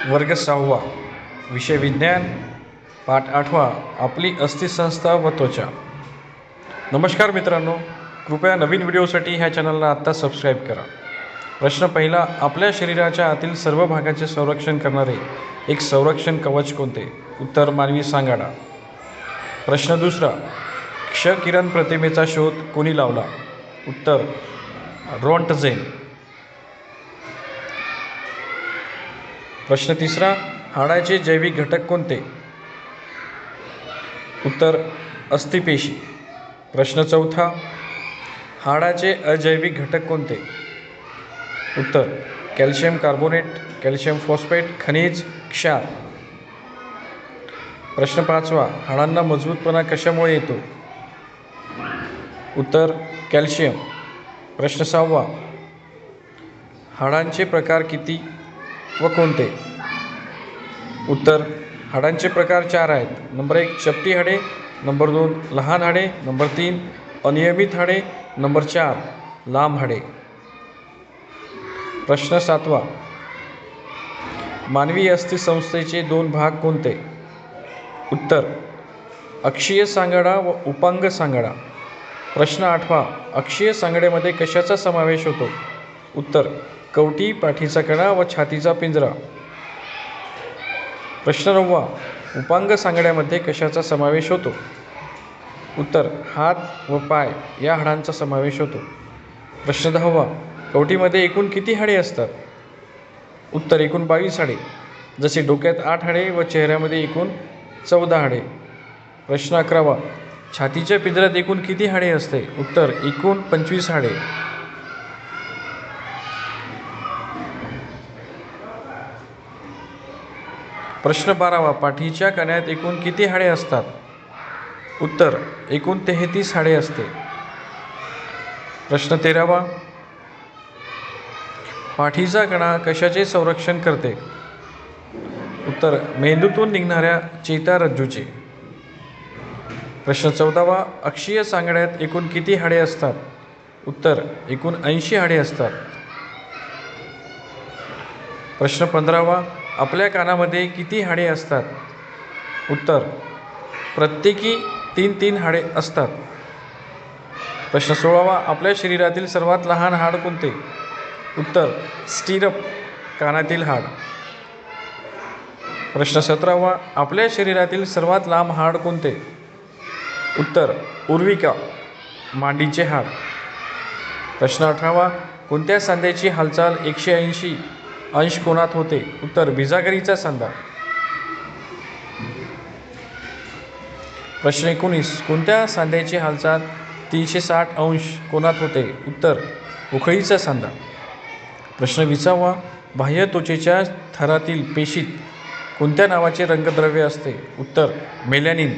वर्ग 6वा, विषय विज्ञान, पाठ 8वा, आपली अस्थिसंस्था व त्वचा. नमस्कार मित्रांनो, कृपया नवीन व्हिडिओसाठी ह्या चॅनलला आत्ता सबस्क्राईब करा. प्रश्न पहिला, आपल्या शरीराच्या आतील सर्व भागाचे संरक्षण करणारे एक संरक्षण कवच कोणते? उत्तर, मानवी सांगाडा. प्रश्न दुसरा, क्ष किरण प्रतिमेचा शोध कोणी लावला? उत्तर, रॉन्टजेन. प्रश्न तिसरा, हाडाचे जैविक घटक कोणते? उत्तर, अस्थिपेशी. प्रश्न चौथा, हाडाचे अजैविक घटक कोणते? उत्तर, कॅल्शियम कार्बोनेट, कॅल्शियम फॉस्फेट, खनिज, क्षार. प्रश्न पाचवा, हाडांना मजबूतपणा कशामुळे येतो? उत्तर, कॅल्शियम. प्रश्न सहावा, हाडांचे प्रकार किती व कोणते? उत्तर, हाडांचे प्रकार 4 आहेत. नंबर 1, चपटी हाडे. नंबर 2, लहान हाडे. नंबर 3, अनियमित हाडे. नंबर 4, लांब हाडे. प्रश्न 7वा, मानवी अस्थिसंस्थेचे 2 भाग कोणते? उत्तर, अक्षीय सांगाडा व उपांग सांगाडा. प्रश्न 8वा, अक्षीय सांगाड्यामध्ये कशाचा समावेश होतो? उत्तर, कवटी, पाठीचा कणा व छातीचा पिंजरा. प्रश्न 9वा, उपांग सांगाड्यामध्ये कशाचा समावेश होतो? उत्तर, हात व पाय या हाडांचा समावेश होतो. प्रश्न 10वा, कवटीमध्ये एकूण किती हाडे असतात? उत्तर, एकूण 22 हाडे. जसे डोक्यात 8 हाडे व चेहऱ्यामध्ये एकूण 14 हाडे. प्रश्न 11वा, छातीच्या पिंजऱ्यात एकूण किती हाडे असते? उत्तर, एकूण 25 हाडे. प्रश्न 12वा, पाठीच्या कण्यात एकूण किती हाडे असतात? उत्तर, एकूण 33 हाडे असते. प्रश्न 13वा, पाठीचा कणा कशाचे संरक्षण करते? उत्तर, मेंदूतून निघणाऱ्या चेतारज्जूचे. प्रश्न 14वा, अक्षीय सांगाड्यात एकूण किती हाडे असतात? उत्तर, एकूण 80 हाडे असतात. प्रश्न 15वा, आपल्या कानामध्ये किती हाडे असतात? उत्तर, प्रत्येकी 3 हाडे असतात. प्रश्न 16वा, आपल्या शरीरातील सर्वात लहान हाड कोणते? उत्तर, स्टिरप, कानातील हाड. प्रश्न 17वा, आपल्या शरीरातील सर्वात लांब हाड कोणते? उत्तर, उर्विका, मांडीचे हाड. प्रश्न 18वा, कोणत्या सांध्याची हालचाल 180 अंश कोनात होते? उत्तर, बिजागरीचा सांधा. प्रश्न 19, कोणत्या सांध्याची हालचाल 360 अंश कोनात होते? उत्तर, उखळीचा सांधा. प्रश्न 20वा, बाह्य त्वचेच्या थरातील पेशीत कोणत्या नावाचे रंगद्रव्य असते? उत्तर, मेलॅनिन.